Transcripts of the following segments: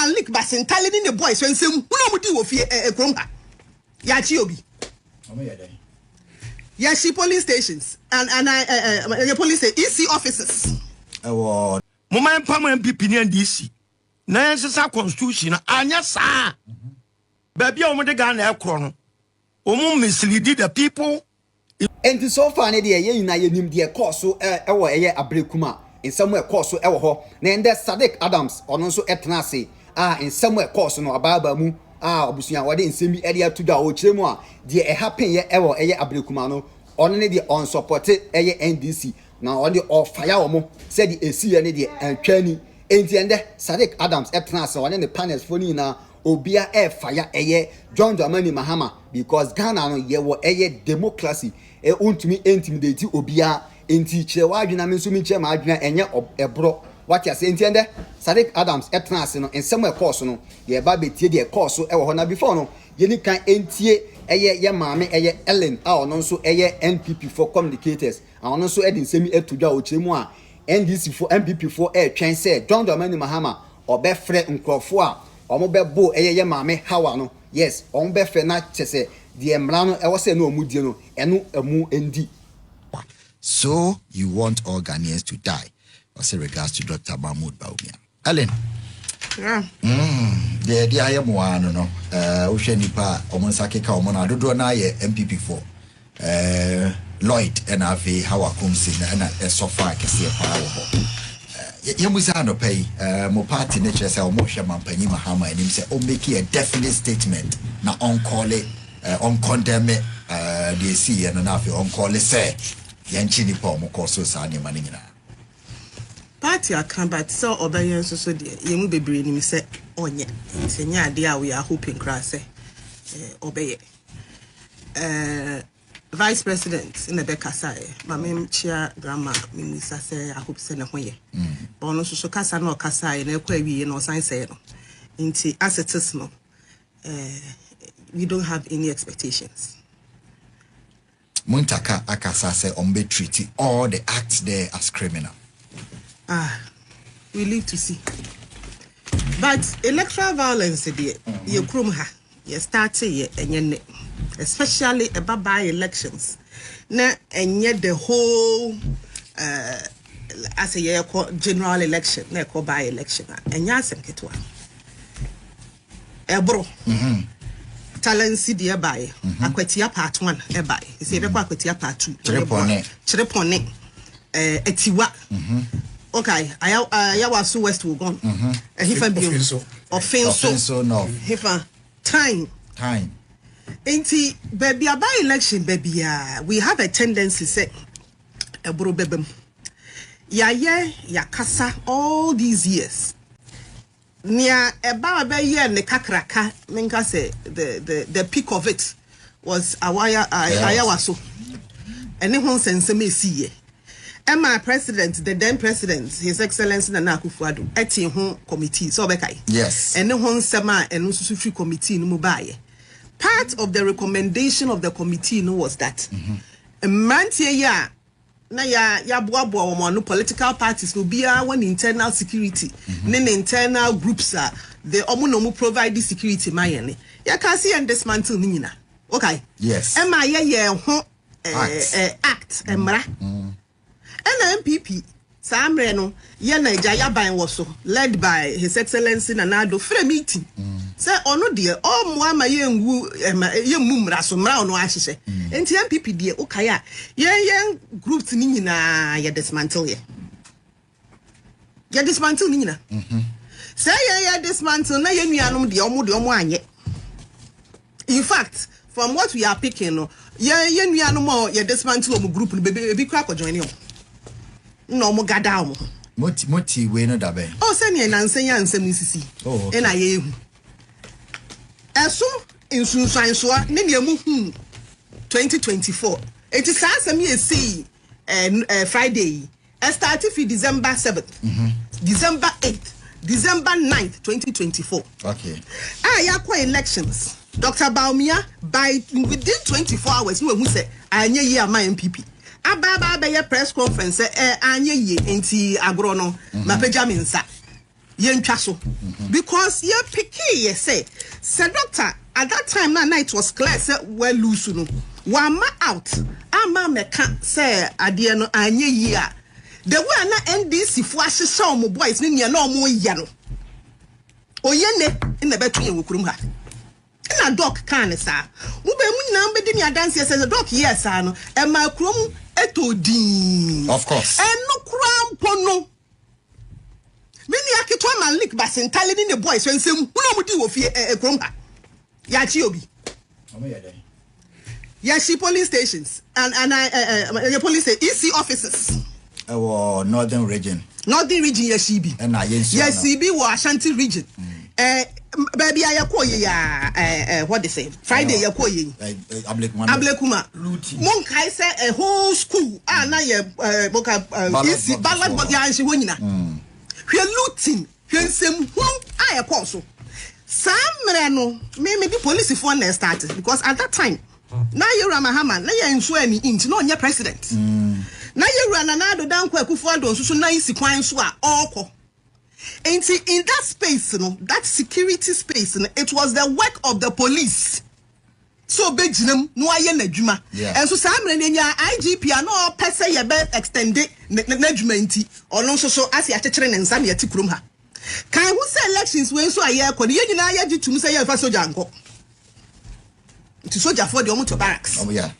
Malik basin telling the boys when some nobody will fear a crumpa. Yachiobi. Yes, she police stations and your police EC officers. Oh, Mama Pama MPP and DC. Nancy constitution, Anya sa. Baby, I'm the gun air chrono. Misleading the people. And so far, Nadia, you know, you need the course so Ablekuma in somewhere course so then there's Saddick Adams or also Etnasi in somewhere course no Ababamu Obusia what didn't see me area to the Ochemo the happy year ever Ablekuma no only the unsupported NDC now on the off fire said the AC and training and Saddick Adams Etnasi one in the panels for now. Obia air fire John Dramani Mahama because Ghana no ye wo democracy untumi intimidate obia enti chewa adwena me so mi che ma adwena enye ebro what you say enti ende Saddick Adams etnase no in somewhere course no ye ba betie de course e wo na before no ye ni kan entie ye maame Ellen ono nso NPP for communicators ono nso edin semi etudwa ochemu a NDC for MPP for twen say John Dramani Mahama obefre nkrofo a Omobebo ye mame hawa no yes ombefe na chese the emrano e wose na omudie no enu emu endi. So you want all Ghanaians to die. Also regards to Dr. Mahmoud Bawumia. Ellen. Yeah. The I am one no uhwe nipa omonsake ka omona dodo na ye MPP4 Lloyd and afi hawa kumsi na sofa kese pa wo. Yamusa no pay mo party nature say o mo hwe mampanyi Mahama enim say o make a definite statement na on call it on condemn the see and na afi on call it say yanchi ni pa mo koso sa ne mane nyina party akambat so obayen so de yemu bebre nim say onye senya ade a we are hoping cra say obeye Vice President in the Bekasai, Mamma Chia Grandma, Minister say, I hope send a way. Bono so Casa no Casai, and Equi no science. Into ascetismo, we don't have any expectations. Muntaka Akasa say ombe treaty all the acts there as criminal. We live to see. But electoral violence, you krum ha, you start and especially about by-elections. Na and yet the whole as a year general election, na call by-election. And yasem ketwa. Ebro. Talent CD by Aquatia part 1 by. You see Aquatia part 2. Cherepone. Etiwa. Okay, I was so west will go. And if I be offenso no. If time. Ain't baby a by election, baby. We have a tendency say a bro bebem. Ya kasa all these years. Nia eba be ye ne kakraka menka say the peak of it was ayawaso. Ene hon sense me see ye. My president, the then president, His Excellency Nana Akufo-Addo, eti ho committee so bekai. Yes. Ene hon sema enu susu committee no mubaye. Part of the recommendation of the committee was that mantie ya na ya boaboa wo no political parties no bia when internal security internal groups are the omo provide the security mayene ya can see and dismantle ni nyina. Okay. Yes. Ema ye ho act emra. And MPP Samre no ye na Jaya ban woso led by His Excellency Nana Addo free meeting. Say ono de o mo ama ye ngu ye mumra so mra ono ahihye. Enti MPP de okaya ye groups ni nyina ye dismantle ye. Ye dismantle ni nyina. Say ye dismantle na ye nuanom de omo anye. In fact, from what we are picking no ye nuanom ye dismantle omo group no be kra ko join you. No mo gada mo. Moti we no dabe. Oh say ne nansenya ansem sisi. Oh. E na ye hu. Eso insunsan so ne ne mu hu 2024. It is asem ye see Friday. I started for December 7th. December 8th. December 9th, 2024. Okay. Yakwa elections. Dr. Bawumia by within 24 hours no who say anye ye ama MPP. Ababa be press conference anye ye enti agro no mapeja minsa Yen so because ye picky ye say doctor at that time na night was clear say well loose no one ma out ama meka say ade no anye yi a the way na NDC fo ahyehyɛ omo boys ne na omo yɛ no oyene in the betu ye wokurum ha na doc kan sa wo be mu nyina be di mi adanse say the doc yes no e ma kurum etodin of course eno krampo no many akitwa man leak basin telling the boys when say who no di wo fie kurum ha ya chi obi omo ye dey yes she police stations and your police EC officers northern region yes she be and yes she be wa Ashanti region baby ayakoye ya what they say Friday yakoye Ablekuma mon kai say a whole school na ye boka EC ballot but ya nshi wonyina hwe looting hwe nsem hu ayekọ so samre no me the police for na started because at that time na Yura Mahama na ye nso ani inti na onye president na Yura na do danko akufo ado nso na isi kwan so a okọ enti in that space no that security space no it was the work of the police so bejinam no aye na dwuma enso samre na nya IGP na pese ye be extend na dwuma enti ono nso so ase akekere ne nsa na yati kurom ha kan who say elections we so aye akọ ye nyina aye gitum say ye fa soja anko to soldier for the to barracks. Oh yeah.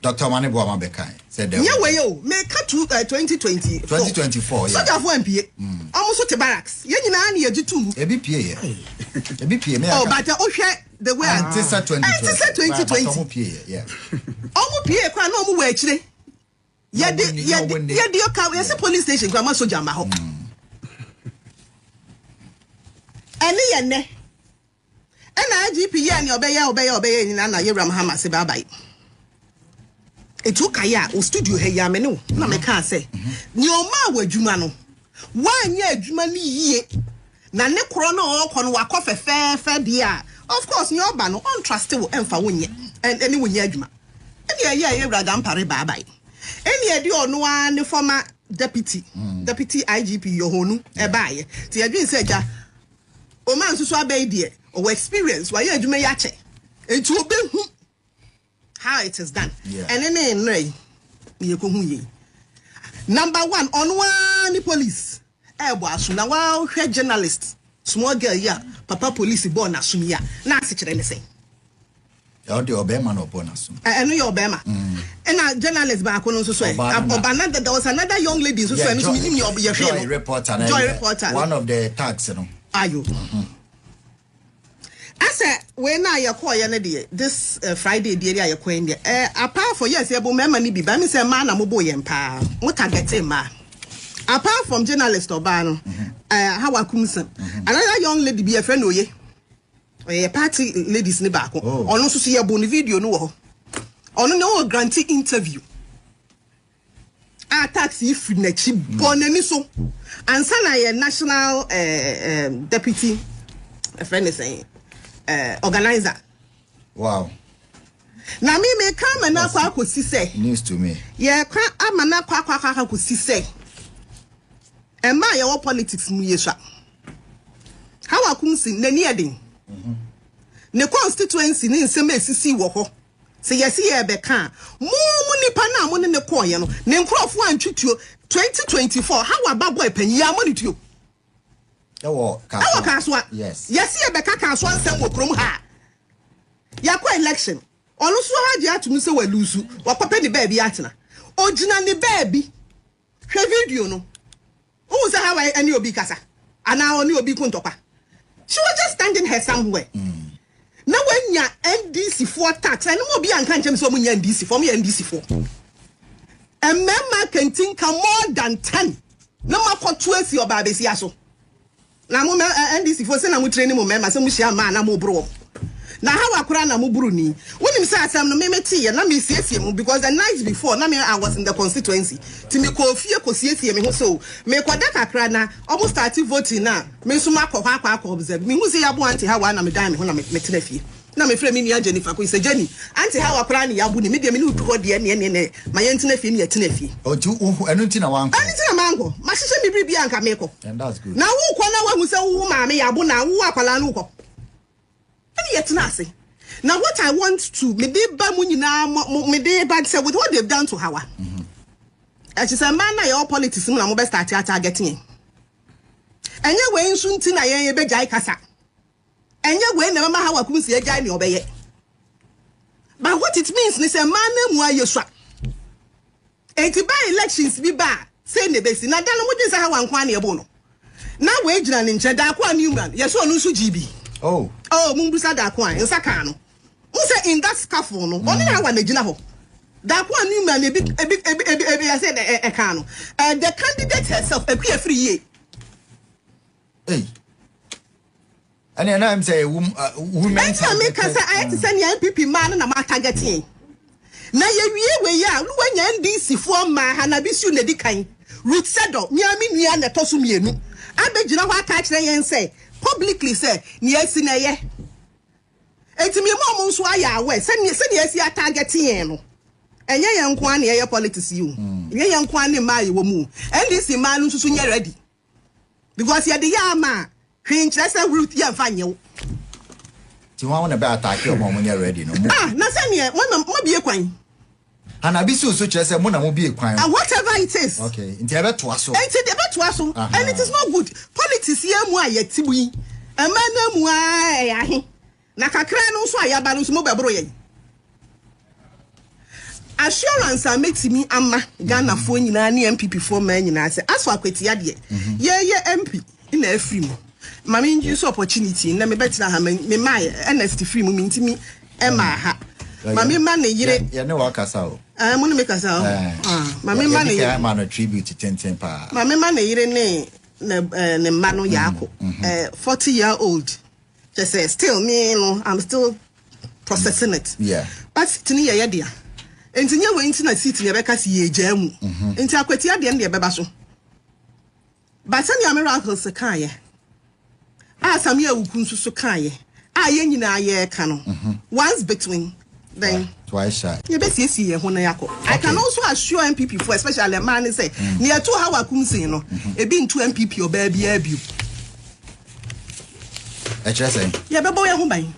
Dr. Mane Boama Bekai said that. Yeah, way yo, make cut to 2020. 2024, yeah. Soldier for MPA. Almost to barracks. Yeah, you know, I need to. A BPA, yeah. A BPA, oh, but the way I said 2020. Yeah. Almost PA, quite no more actually. Yeah, the car, yes, a police station, Grandma Soldier Maho. And then, and IGP yani obey na Yura Mahama se bye bye. E took kaya o studio he ya me no na me kan say nyoma wa adwuma no wan ye adwuma ni yie na ne kro no okọ no wakọ fefe dia of course nyo ba no on trust wo emfa wonye ene wonye adwuma ene ye brada mpare bye bye ene de ono a ne former deputy IGP Yohonu e baaye ti adwin se ja o man so abey die or experience why you may yache it will be how it is done and then number one on one police boasu na wa hwe journalist small girl ya papa police born asum ya na asichere ne say ya de obema no born asum eno your obema and a journalist ba ko no so obana there was another young lady so so Joy reporter one of the tags no ayo I said when I acquire this Friday dear I acquaint apart for yes able member ni bi ba me say man am boy empa mo target ma apart from journalist Obano how akumsem another young lady be a friend oye party ladies ni ba ko ono so so ye bo ni video no ho ono no grantee interview taxi if na chi bonani so ansa na ye national deputy a friend is saying organizer. Wow. Na me come na kwa akosi say. News to me. Yeah, kwa amana kwa akosi say. Emma ye wo politics mu yesha. How akumsi nani edin. Ne constituency ni nsem esisi wo ho. Se yesi ye be kan. Mu nipa na mo ne koye no. Ne nkrofo antwituo 2024 how ababo epanyi amonituo. Ewo kaswa yes ye be ka kaswa nsem wo krom ha yakwa election onu so ha je atum se wa lusu wa papa ni baby atena ogina ni baby hwe video no who say how any obi kasa ana oni obi kuntopa she was just standing here somewhere na wanya NDC for tax and mo bi anka nchem so mo nya NDC for me NDC for emma can think more than 10 na makoto asi oba besi aso na mo NDC for say na mo training mo member say mo hia ma na mo bro na how akura na mo buru ni wonim say asem no me tie na me siesie mo because the night before na me I was in the constituency ti me ko fie ko siesie me ho so me kwada kakra na almost start voting na me so makọ akọ observe me hu say yabo anti how na me dan me ho na me tena fie na me frɛ me nua Jennifer ko say Jenny anti how akra ne yabu ni me de me ni utu de ne ma yentena fie ne yetena fie o ti enu ti na wanko ani ti na mango ma hyehyɛ me biribi anka me ko and that's good na wo ko na wa hu sɛ wo ma me yabu na wo akwala no ko ani yetena ase. Now what I want to me de ba mu nyina me de ba say with what they've done to Hawa. She said man na your politics mu na mo be start targeting. Enye we nsu nti na yen be jai kasa. Enye we na mama Hawa kum si jai ne obeye. But what it means ni say man na mu ayeswa. Enti by elections bi ba say ne be si na dan mo de say Hawa nkwa na ebo no. Na we gina ne nche da kwa Newman yeso no nsu GB. Oh mumbusa da kwa nsaka no. Say in that scaffold no only na wa na gina ho. Da kwa Newman ebi I said e kan no. The candidate herself e free ye. Hey. And then I'm saying women make us I to send your MPP man na ma targeting. Na ye wie we ya lu wanya NDC for ma ha na bi su na di kan. Root sedo nya mi nua na to so mienu. Abegina ho aka kire yen say publicly say ni esi na ye. Enti me mo nso aya awe se ni esi targeting yen no. Enye yen kwa na ye politics you. Enye yen kwa na ma ye wo mu. NDC man nso so nye ready. Because ye de ya ma hwin kire say root ye fa nyew. Ti wa wona be attack o mo nye ready no. Na say ne mo bie kwan. Ana bi so kire say mo na mo bie kwan. Whatever it is. Okay. Nti e be to aso. Enti de be to aso. And it is not good. Politics ye mu aye tibu yi. Amana mu ahe. Na kakra no so ayaba no so mo be bro ye. Assurance makes me ama Ghana fo nyina ne MPP fo man nyina say as for akwatia de ye MP in na free mu mama nji so opportunity na me betina ha me mai NST free mu ntimi e ma ha mama ma na yire ye ne wa kasa o mo ne me kasa o mama ma na yire ma no tribute 10 pa mama ma na yire ne ma no yako 40-year-old just say still me no I'm still processing it but tini ye dia enti nya we enti na seat ne beka si ye jamu enti akwati ade ne beba so but send your miracles kan ye asam ye wukun so kan ye ye nyina ye ka no once between then twice shy ye be si ye ho na yako I can also assure MPP for especially man say near to how akum sin no e bi ntu MPP oba bia abiu e chere say ye bebo ye ho ban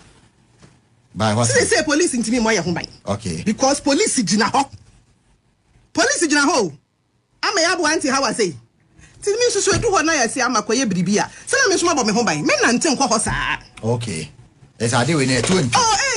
by what say police intimi mo ye ho ban okay because police gina ho ama ya bo anti how I say ti mi so edu ho na ya si amakoye biribia se na me so mabo me ho ban me nante nkọ ho saa okay it's a day we need 20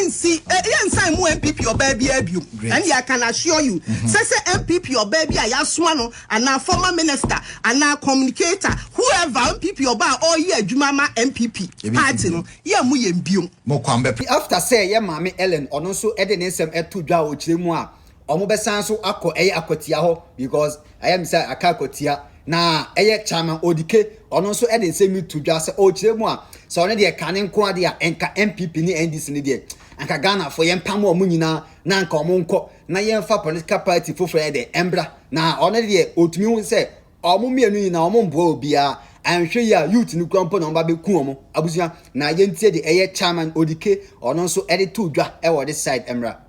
NC yensan mu MPP oba bia abiu and I can assure you say MPP oba bia ya so no ana former minister ana communicator whoever MPP oba all ye adwuma ma MPP party no ye mu ye mbiom mo kwambe after say ye maame Ellen ono so ede ne nsem eto dwa o kire mu a omo besan so akọ akwatia ho because I am say aka akwatia na chairman odike ono so ede nsem to dwa se o kire mu a so one de ka ne nko ade a enka MPP ni NDC ni de anka Ghana for yen pam o mu nyina na anka omo nko na yen fa political party foforo de embra na one de otumi hu se omo mienu nyina omo mbo obia anhwe ya youth ni kwampo na mba be ku omo abusia na yen tie de chairman odike ono so ede to dwa e wo this side embra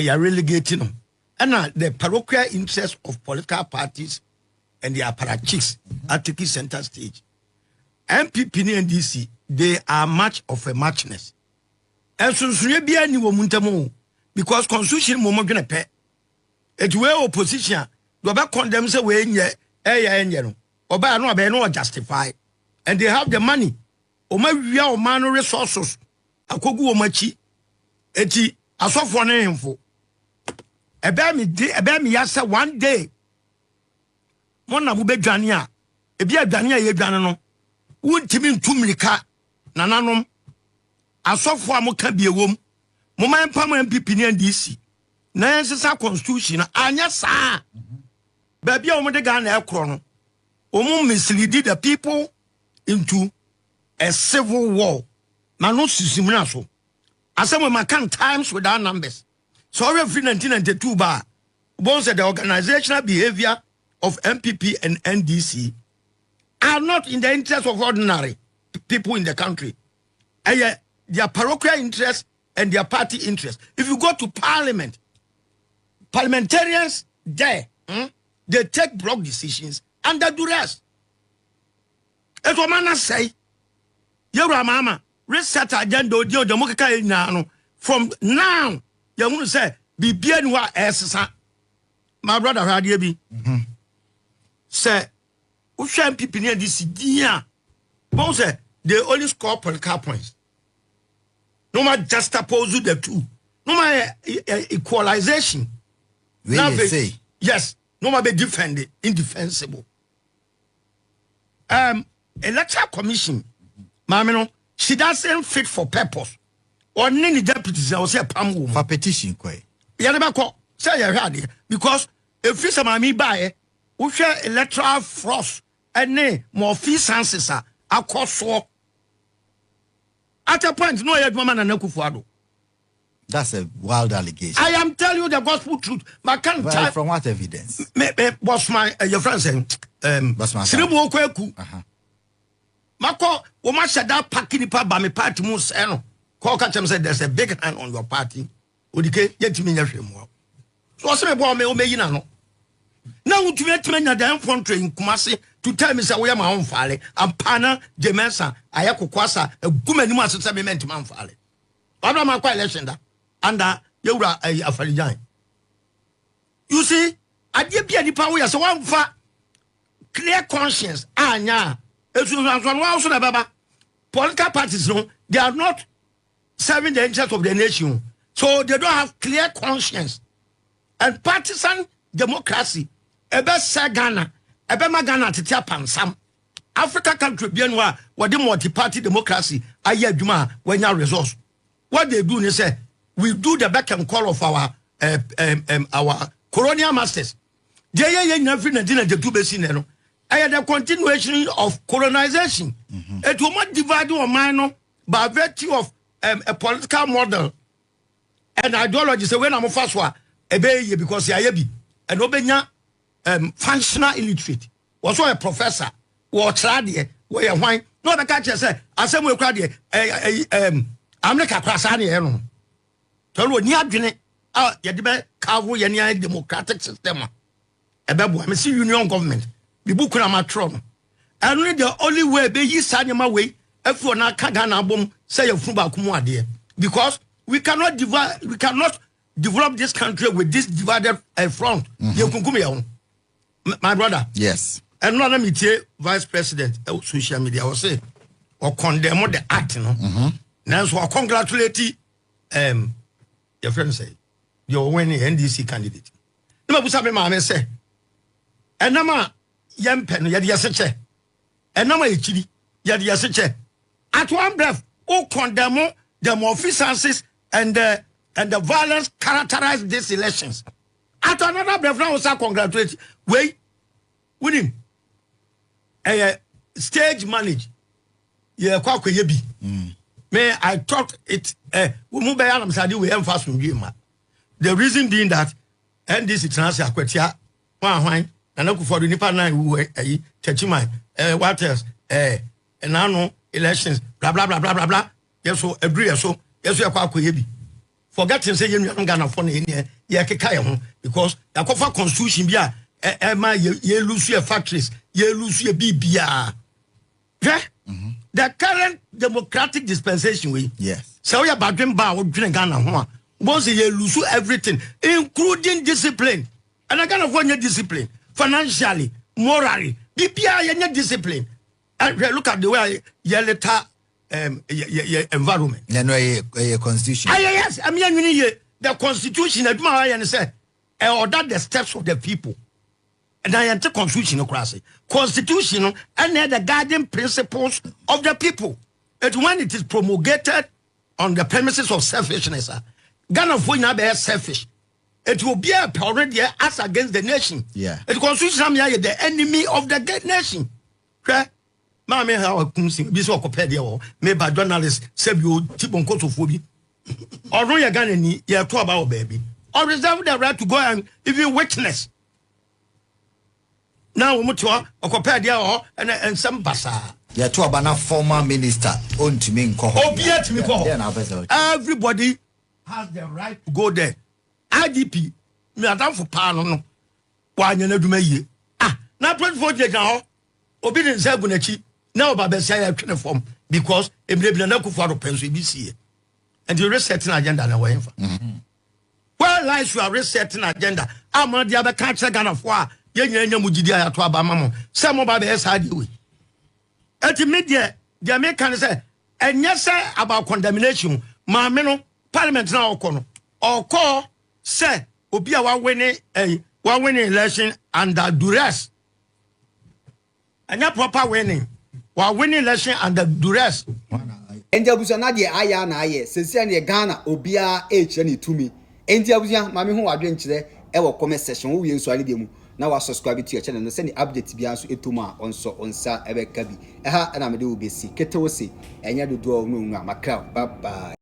ya relegating them. And the parochial interests of political parties and their parachiks are taking center stage. MPP and NDC, they are much of a matchness. And so be any woman because constitution moment gonna pay. It will opposition, you about condemn say way in ye, or by no justify. And they have the money. O my real man resources. A kogu o machi. Eti asofo na info ebe me ya say one day mon na bu bedwane a ebi adwane a ye dwane no wuntimi ntumrika nananom asofo a mo ka biewom mo man pam MPP ni NDC na ensesa constitution na anya saa ba bia o mo de Ghana ekro no o mo mislead the people into a civil war na no sisimna so asem we can times without numbers. So every 1992 bar, both the organizational behavior of MPP and NDC are not in the interest of ordinary people in the country. their parochial interest and their party interest. If you go to parliament, parliamentarians there, they take block decisions under duress. It's what man say. Yura mama, reset agenda from now. You want to say, be bien wa essa. My brother Radiebi. Say, Ushan people near this year. Both say they only score political points. No matter juxtapose the two. No matter equalization. Really say? Yes. No matter be defended, indefensible. Electoral commission, mamino, she doesn't fit for purpose. Or any deputies, I will say palm for petition, quay. Yanabako, say you had because if you say me buy, we share electoral frost and nay more fee senses are cost so. At a point, no yet woman and Kufuado. That's a wild allegation. I am telling you the gospel truth. My can't well, from what evidence? Was my your friend saying, Siribu Kweku. Mako, Oma said that packing pa by me party moves. Call Catchem said there's a big hand on your party. Would you get me a few more? So I said, well, me, no. Now, would you let me at the infantry in Kumasi to tell me, sir, we are my own folly, and Pana, Jemensa, Ayako Kwasa, a woman must have meant to man folly. I'm not my quite election that. Under Yura a Farijan. You see, I did be any power, so one for clear conscience. Yeah. Political parties, no, they are not serving the interests of the nation. So they don't have clear conscience. And partisan democracy, ebe se Ghana, ebe ma Ghana titia pansam. Africa country bienwa, wadi multi-party democracy, aye juma, wenya resource. What they do, they say, we do the back and call of our colonial masters. They are nothing and dinner the two basin. I had a continuation of colonization. It will not divide your mind by virtue of a political model and ideology. So when I'm a first one, because I be and obenya functional illiterate. Was a professor or trade where you wine. No, the catcher said, I said, we'll cry I'm like a crasani. Tell you, Niadine, Yadibe, Kavu, Yania democratic system. A babu, I see union government. The book on my throne. And only the only way be ye sign my way, if for not Kagana boom, say your Fuba Kumwa dear. Because we cannot develop this country with this divided front. You can come here. My brother. Yes. And not let me tell Vice President social media will say or condemn the act, Now so I congratulate your friend say you're winning NDC candidate. No matter what my say. And nama yempen yadia seche. And nama ichiri yadia seche. At one breath, condemn the malfeasances and the violence characterized these elections. At another breath, now also congratulate. Wait, with him. Stage manage. Yeah, kwa yebi. May I thought it we emphasize from you, the reason being that NDC transfer kwetia one and look for the Nipa 9 who Techimai, what else? And now elections, blah blah blah blah blah blah. Yes, so agree, so yes, we are quite yebi. Forgetting saying you haven't got phone in here, because the Kofa constitution be ye lose your factories, ye lose your BBR. Yeah? The current democratic dispensation way. Yes. So we are battling bar or drink Ghana. Once you lose everything, including discipline. And I can't afford your discipline. Financially, morally. BPI and discipline. And look at the way you let environment. A constitution. Yes, I mean the constitution and say order the steps of the people. And I enter constitutional class. Constitutional and the guiding principles of the people. And when it is promulgated on the premises of selfishness, Ghana will not be selfish. It will be a already as against the nation. Yeah. The constitution is the enemy of the nation. Okay? Mamma, how be so compared here, made by journalists, Sebio, Tibon Kosophobia. Or no, you're Ghana, you're talk about baby. Or reserve the right to go and even witness. Now, mutua or compare there and some basa. Yeah, to abana former minister on to me everybody has the right to go there. IDP, me adam for pan no. Wa nyana duma yie. Ah, na 24 days now. Obi den say gunachi. Na oba be say ya twene form because ebrebina na kufu ado penso bi sie. And the resetting agenda na wa yemfa. Well, lies you are resetting agenda. Amon dia be ka kire Ghana fo a ye nyanya mugidi ayato abama mo. Say mo ba be sade we. Eti media the American say enye say about condemnation. Ma me no parliament na okono. Oko say obi a wa winning election under duress. Anya proper winning. Wa winning election under duress. Endi abusia na de aya na aye. Sese na Ghana obia ehye ne tumi. Endi abusia ma me ho wadwen kire e wo comment section wo wie nso ale bi mu. Na wa subscribe to your channel no send the update bia nso etuma onso onsa ebe ka bi. Eha na me de wo besi. Kete wo se enya dodo no nwa makra. Bye bye.